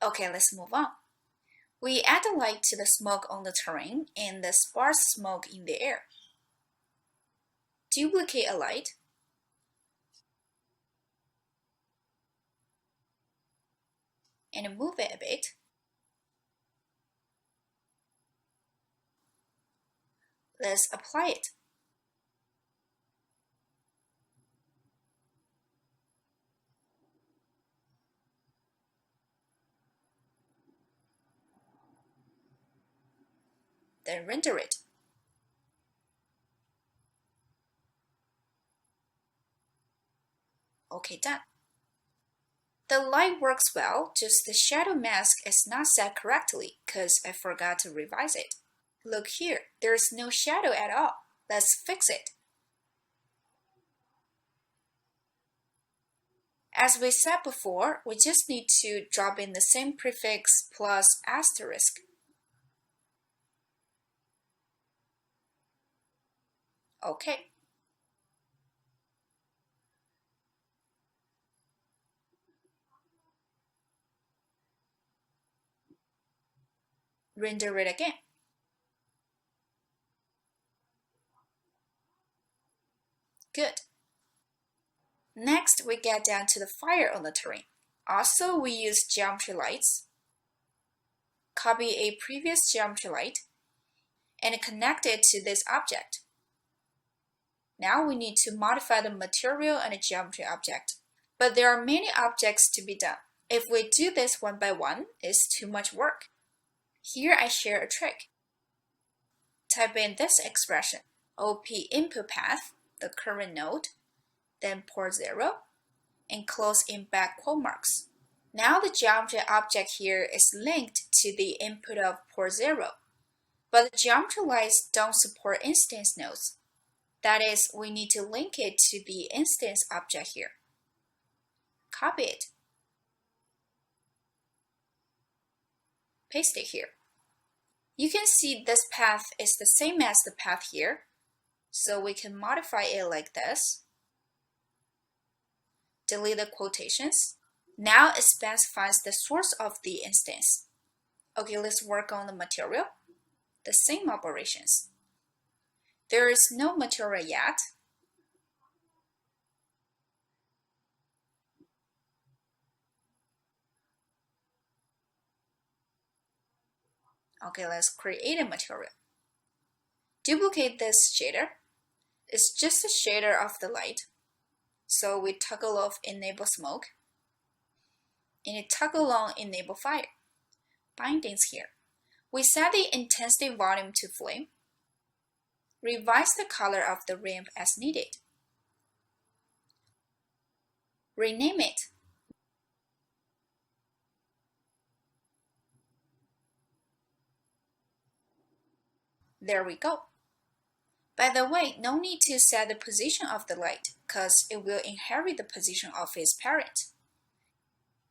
Okay, let's move on. We add the light to the smoke on the terrain and the sparse smoke in the air. Duplicate a light. And move it a bit. Let's apply it. Then render it. Okay, done. The light works well, just the shadow mask is not set correctly because I forgot to revise it. Look here, there's no shadow at all. Let's fix it. As we said before, we just need to drop in the same prefix plus asterisk. Okay. Render it again. Good. Next, we get down to the fire on the terrain. Also, we use geometry lights. Copy a previous geometry light and connect it to this object. Now we need to modify the material and the geometry object. But there are many objects to be done. If we do this one by one, it's too much work. Here I share a trick. Type in this expression, OP input path, the current node, then port 0, and close in back quote marks. Now the geometry object here is linked to the input of port 0, but the geometry lights don't support instance nodes. That is, we need to link it to the instance object here. Copy it. Paste it here. You can see this path is the same as the path here, so we can modify it like this. Delete the quotations. Now it specifies the source of the instance. Okay, let's work on the material. The same operations. There is no material yet. Okay, let's create a material. Duplicate this shader. It's just a shader of the light. So we toggle off enable smoke and toggle on enable fire. Bindings here. We set the intensity volume to flame. Revise the color of the ramp as needed. Rename it. There we go. By the way, no need to set the position of the light because it will inherit the position of its parent.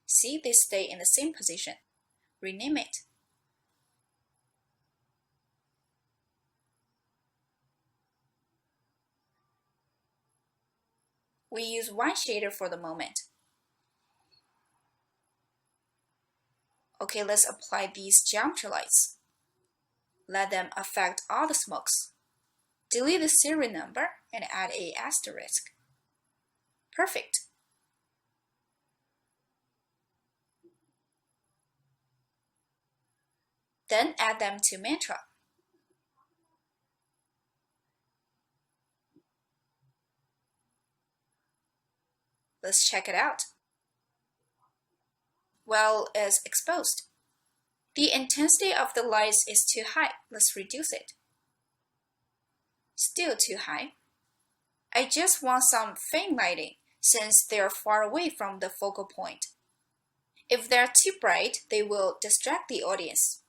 See, they stay in the same position. Rename it. We use one shader for the moment. Okay, let's apply these geometry lights. Let them affect all the smokes. Delete the serial number and add an asterisk. Perfect. Then add them to mantra. Let's check it out. Well, it's exposed. The intensity of the lights is too high. Let's reduce it. Still too high. I just want some faint lighting since they're far away from the focal point. If they're too bright, they will distract the audience.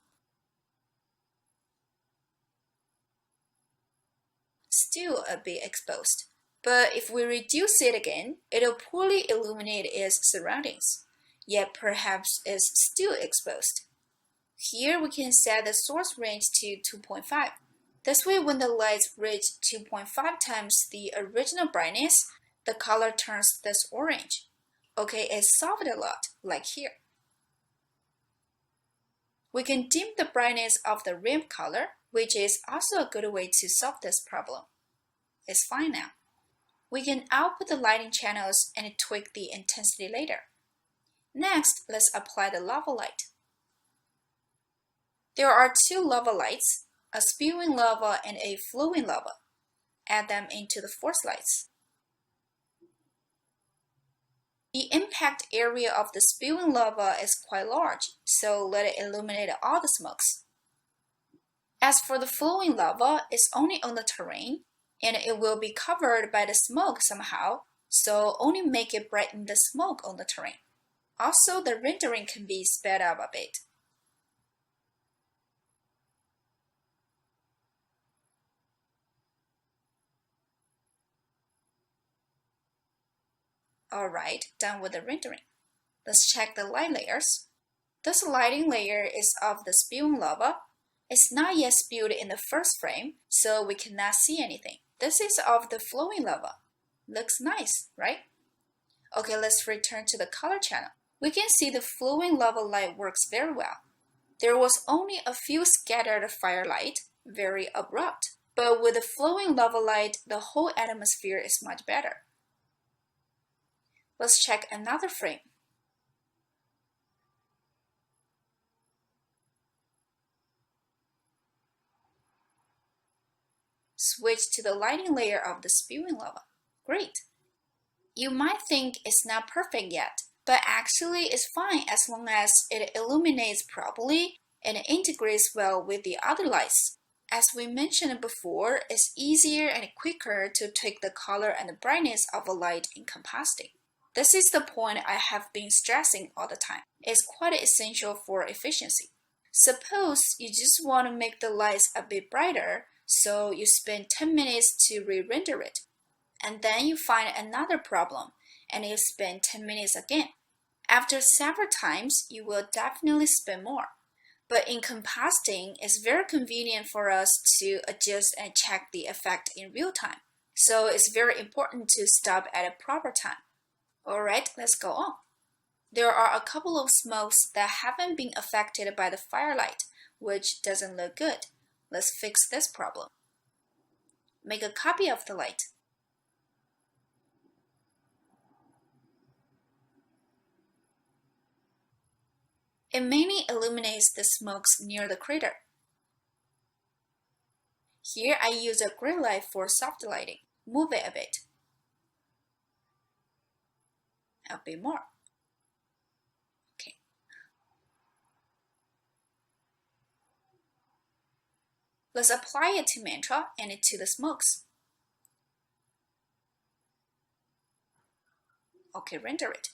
Still a bit exposed. But if we reduce it again, it'll poorly illuminate its surroundings, yet perhaps it's still exposed. Here we can set the source range to 2.5. This way, when the lights reach 2.5 times the original brightness, the color turns this orange. Okay, it solved a lot, like here. We can dim the brightness of the rim color, which is also a good way to solve this problem. It's fine now. We can output the lighting channels and tweak the intensity later. Next, let's apply the lava light. There are two lava lights, a spewing lava and a flowing lava. Add them into the force lights. The impact area of the spewing lava is quite large, so let it illuminate all the smokes. As for the flowing lava, it's only on the terrain, and it will be covered by the smoke somehow, so only make it brighten the smoke on the terrain. Also, the rendering can be sped up a bit. Alright, done with the rendering. Let's check the light layers. This lighting layer is of the spewing lava. It's not yet spewed in the first frame, so we cannot see anything. This is of the flowing lava. Looks nice, right? Okay, let's return to the color channel. We can see the flowing lava light works very well. There was only a few scattered firelight, very abrupt. But with the flowing lava light, the whole atmosphere is much better. Let's check another frame. Switch to the lighting layer of the spewing lava. Great! You might think it's not perfect yet, but actually it's fine as long as it illuminates properly and integrates well with the other lights. As we mentioned before, it's easier and quicker to tweak the color and the brightness of a light in compositing. This is the point I have been stressing all the time. It's quite essential for efficiency. Suppose you just want to make the lights a bit brighter, so you spend 10 minutes to re-render it. And then you find another problem, and you spend 10 minutes again. After several times, you will definitely spend more. But in compositing, it's very convenient for us to adjust and check the effect in real time. So it's very important to stop at a proper time. Alright, let's go on. There are a couple of smokes that haven't been affected by the firelight, which doesn't look good. Let's fix this problem. Make a copy of the light. It mainly illuminates the smokes near the crater. Here I use a grid light for soft lighting. Move it a bit. A bit more. Okay. Let's apply it to mantra and to the smokes. Okay, render it.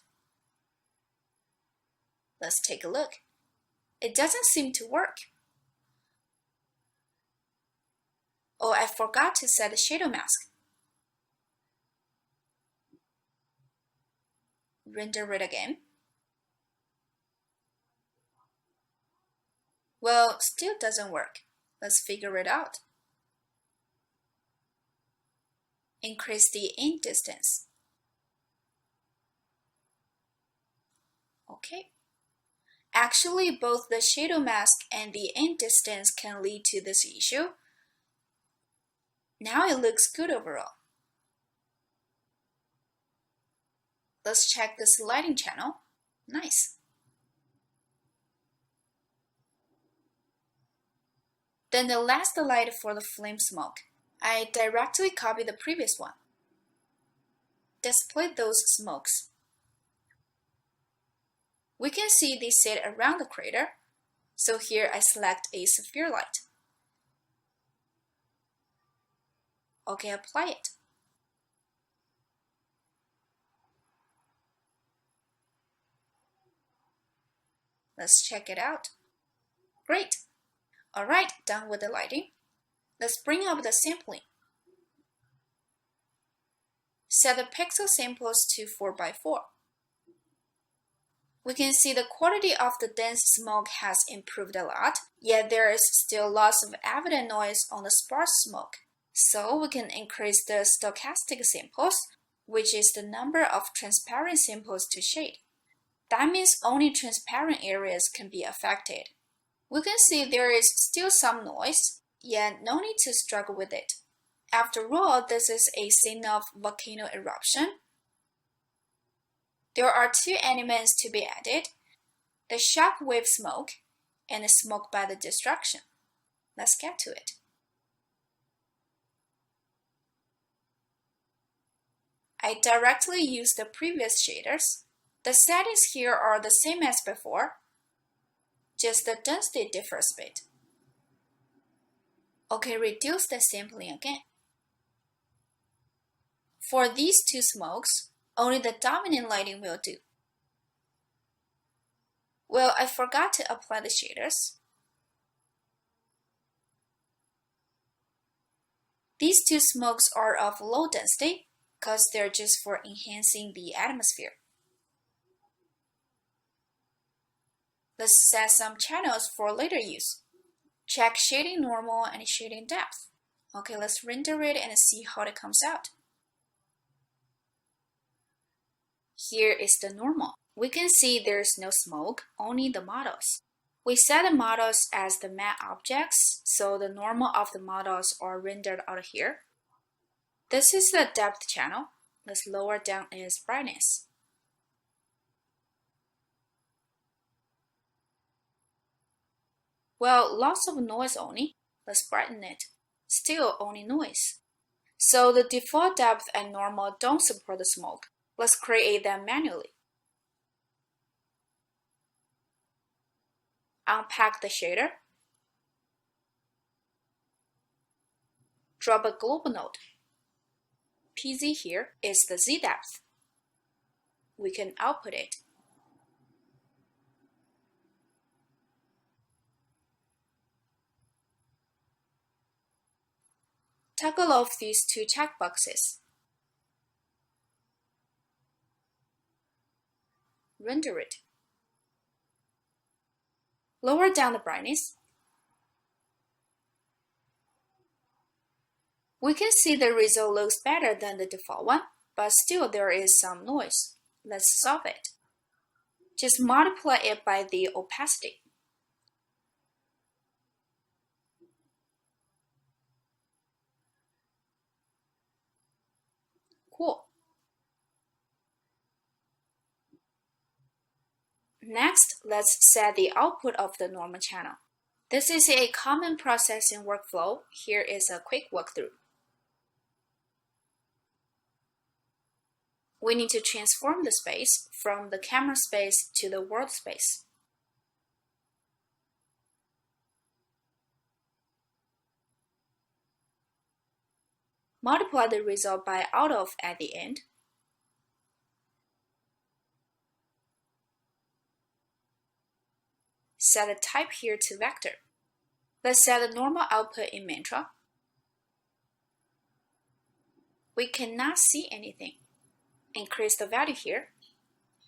Let's take a look. It doesn't seem to work. Oh, I forgot to set the shadow mask. Render it again. Well, still doesn't work. Let's figure it out. Increase the in distance. Okay. Actually, both the shadow mask and the in distance can lead to this issue. Now it looks good overall. Let's check this lighting channel. Nice. Then the last light for the flame smoke. I directly copy the previous one. Display those smokes. We can see they sit around the crater, so here I select a sphere light. Okay, apply it. Let's check it out. Great! Alright, done with the lighting. Let's bring up the sampling. Set the pixel samples to 4x4. We can see the quality of the dense smoke has improved a lot, yet there is still lots of evident noise on the sparse smoke. So we can increase the stochastic samples, which is the number of transparent samples to shade. That means only transparent areas can be affected. We can see there is still some noise, yet no need to struggle with it. After all, this is a scene of volcano eruption. There are two elements to be added, the shockwave smoke and the smoke by the destruction. Let's get to it. I directly use the previous shaders. The settings here are the same as before, just the density differs a bit. Okay, reduce the sampling again. For these two smokes, only the dominant lighting will do. Well, I forgot to apply the shaders. These two smokes are of low density because they're just for enhancing the atmosphere. Let's set some channels for later use. Check shading normal and shading depth. Okay, let's render it and see how it comes out. Here is the normal. We can see there's no smoke, only the models. We set the models as the matte objects, so the normal of the models are rendered out here. This is the depth channel. Let's lower down its brightness. Well, lots of noise only. Let's brighten it. Still only noise. So the default depth and normal don't support the smoke. Let's create them manually. Unpack the shader. Drop a global node. PZ here is the Z depth. We can output it. Toggle off these two checkboxes. Render it. Lower down the brightness. We can see the result looks better than the default one, but still there is some noise. Let's solve it. Just multiply it by the opacity. Cool. Next, let's set the output of the normal channel. This is a common processing workflow. Here is a quick walkthrough. We need to transform the space from the camera space to the world space. Multiply the result by out of at the end. Set the type here to vector. Let's set the normal output in mantra. We cannot see anything. Increase the value here.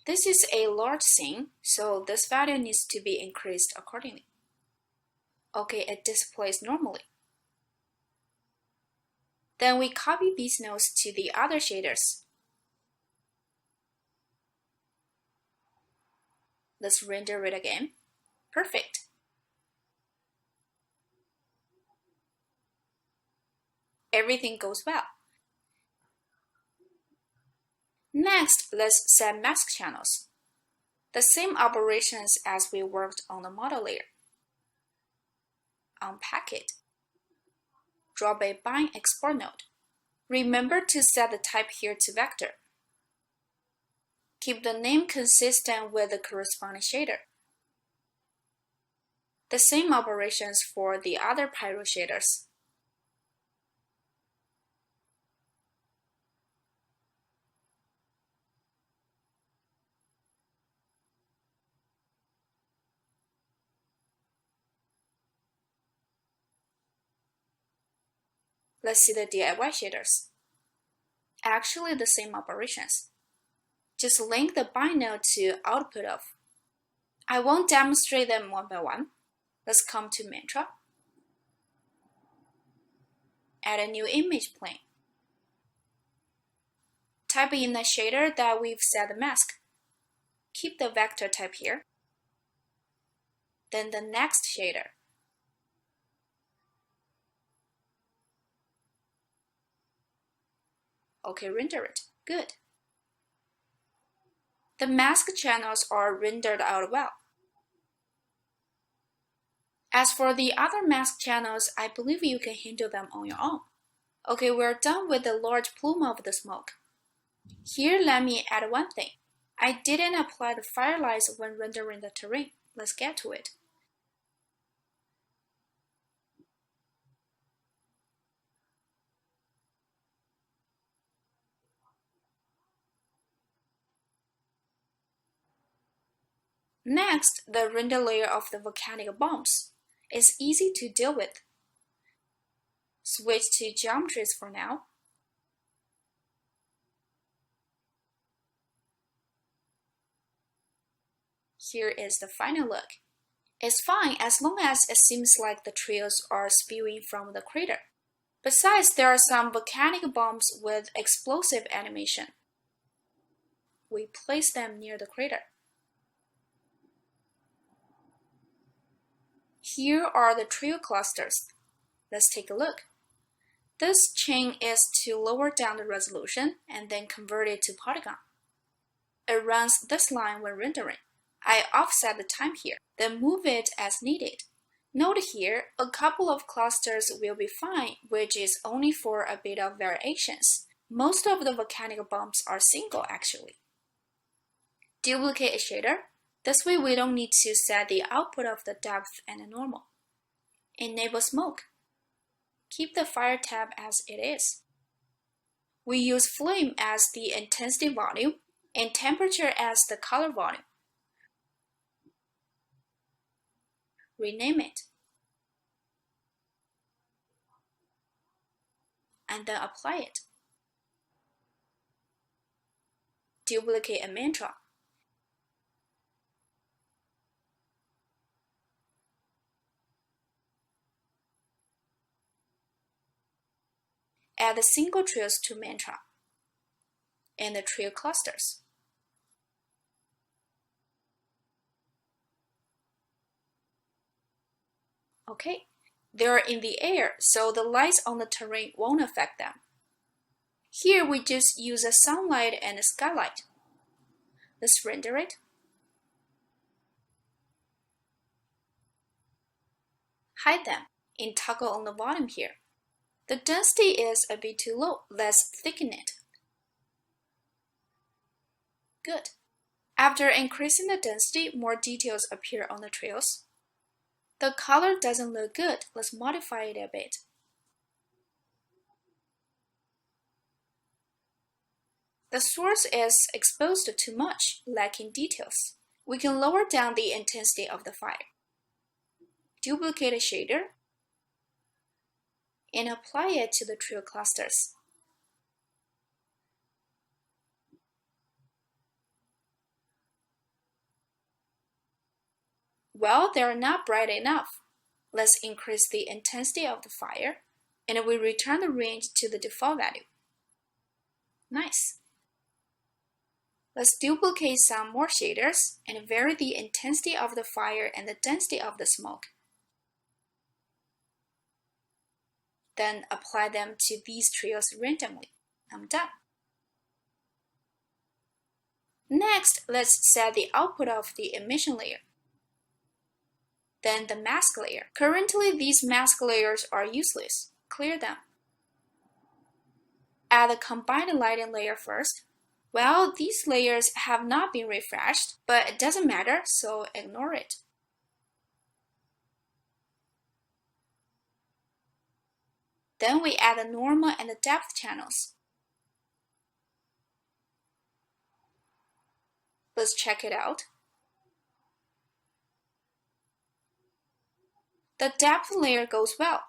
This is a large scene, so this value needs to be increased accordingly. Okay, it displays normally. Then we copy these nodes to the other shaders. Let's render it again. Perfect. Everything goes well. Next, let's set mask channels. The same operations as we worked on the model layer. Unpack it. Drop a bind export node. Remember to set the type here to vector. Keep the name consistent with the corresponding shader. The same operations for the other pyro shaders. Let's see the DIY shaders. Actually, the same operations. Just link the bind node to output of. I won't demonstrate them one by one. Let's come to mantra. Add a new image plane. Type in the shader that we've set the mask. Keep the vector type here. Then the next shader. Okay, render it. Good. The mask channels are rendered out well. As for the other mask channels, I believe you can handle them on your own. Okay, we're done with the large plume of the smoke. Here, let me add one thing. I didn't apply the firelights when rendering the terrain. Let's get to it. Next, the render layer of the volcanic bombs. It's easy to deal with. Switch to geometries for now. Here is the final look. It's fine as long as it seems like the trails are spewing from the crater. Besides, there are some volcanic bombs with explosive animation. We place them near the crater. Here are the trail clusters. Let's take a look. This chain is to lower down the resolution and then convert it to polygon. It runs this line when rendering. I offset the time here, then move it as needed. Note here, a couple of clusters will be fine, which is only for a bit of variations. Most of the volcanic bombs are single actually. Duplicate a shader. This way we don't need to set the output of the depth and the normal. Enable smoke. Keep the fire tab as it is. We use flame as the intensity volume and temperature as the color volume. Rename it. And then apply it. Duplicate a mantra. Add the single trails to mantra and the trail clusters. Okay, they're in the air, so the lights on the terrain won't affect them. Here we just use a sunlight and a skylight. Let's render it. Hide them and toggle on the volume here. The density is a bit too low. Let's thicken it. Good. After increasing the density, more details appear on the trails. The color doesn't look good. Let's modify it a bit. The source is exposed too much, lacking details. We can lower down the intensity of the fire. Duplicate a shader and apply it to the trail clusters. Well, they're not bright enough. Let's increase the intensity of the fire, and we return the range to the default value. Nice. Let's duplicate some more shaders and vary the intensity of the fire and the density of the smoke. Then apply them to these trails randomly. I'm done. Next, let's set the output of the emission layer. Then the mask layer. Currently, these mask layers are useless. Clear them. Add the combined lighting layer first. Well, these layers have not been refreshed, but it doesn't matter, so ignore it. Then we add the normal and the depth channels. Let's check it out. The depth layer goes well.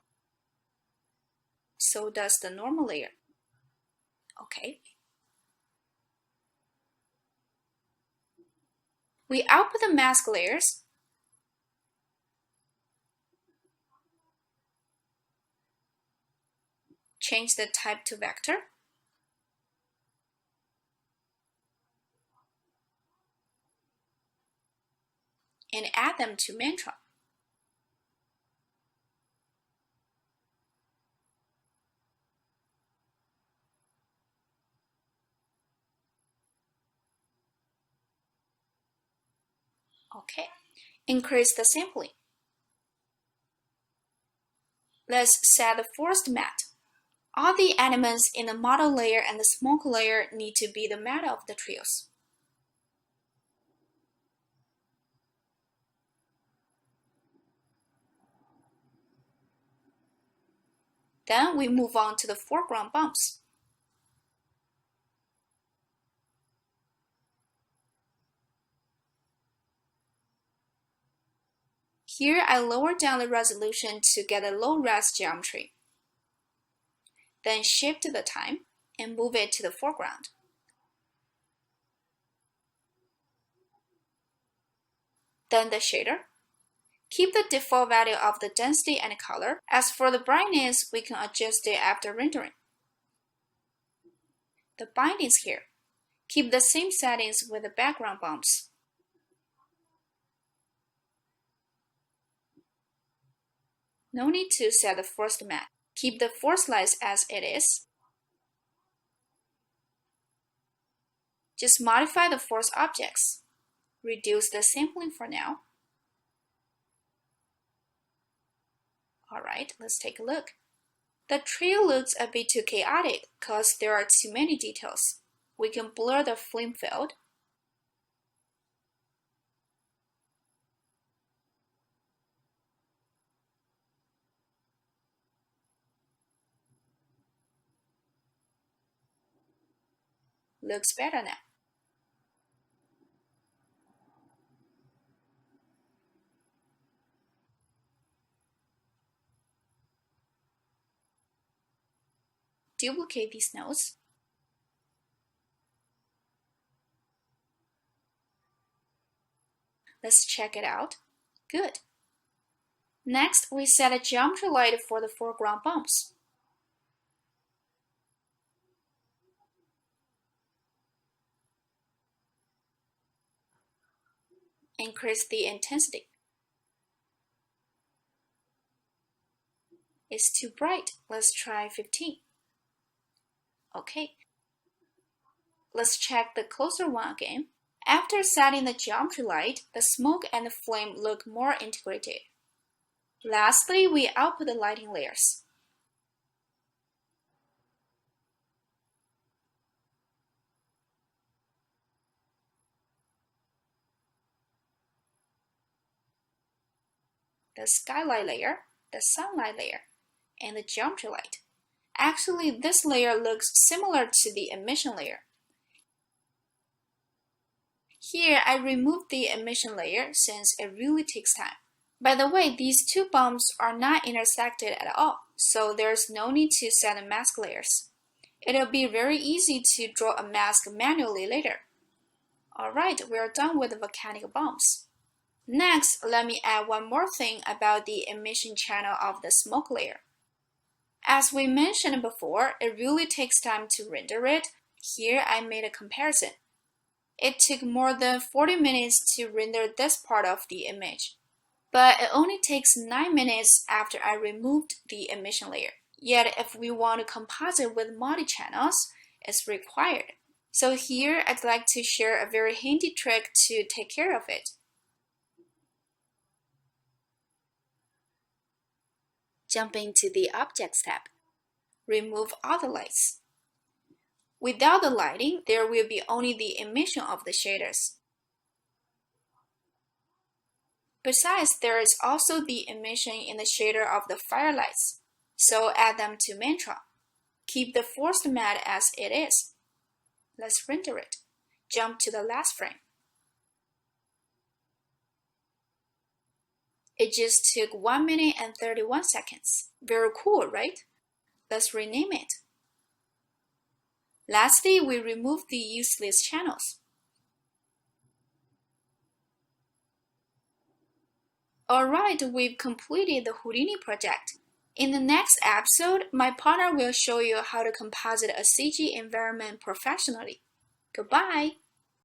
So does the normal layer. Okay. We output the mask layers. Change the type to vector. And add them to mantra. Okay, increase the sampling. Let's set the forest matte. All the elements in the model layer and the smoke layer need to be the matte of the trios. Then we move on to the foreground bumps. Here I lower down the resolution to get a low-res geometry. Then shift the time and move it to the foreground. Then the shader. Keep the default value of the density and color. As for the brightness, we can adjust it after rendering. The bindings here. Keep the same settings with the background bumps. No need to set the forest matte. Keep the forest lights as it is. Just modify the forest objects. Reduce the sampling for now. Alright, let's take a look. The trail looks a bit too chaotic because there are too many details. We can blur the flame field. Looks better now. Duplicate these nodes. Let's check it out. Good. Next, we set a geometry light for the foreground bumps. Increase the intensity. It's too bright. Let's try 15. Okay. Let's check the closer one again. After setting the geometry light, the smoke and the flame look more integrated. Lastly, we output the lighting layers. The skylight layer, the sunlight layer, and the geometry light. Actually, this layer looks similar to the emission layer. Here, I removed the emission layer since it really takes time. By the way, these two bumps are not intersected at all, so there's no need to set the mask layers. It'll be very easy to draw a mask manually later. Alright, we're done with the volcanic bumps. Next, let me add one more thing about the emission channel of the smoke layer. As we mentioned before, it really takes time to render it. Here I made a comparison. It took more than 40 minutes to render this part of the image, but it only takes 9 minutes after I removed the emission layer. Yet if we want to composite with multi-channels, it's required. So here I'd like to share a very handy trick to take care of it. Jump into the Objects tab. Remove all the lights. Without the lighting, there will be only the emission of the shaders. Besides, there is also the emission in the shader of the firelights, so add them to Mantra. Keep the forest matte as it is. Let's render it. Jump to the last frame. It just took 1 minute and 31 seconds. Very cool, right? Let's rename it. Lastly, we remove the useless channels. Alright, we've completed the Houdini project. In the next episode, my partner will show you how to composite a CG environment professionally. Goodbye!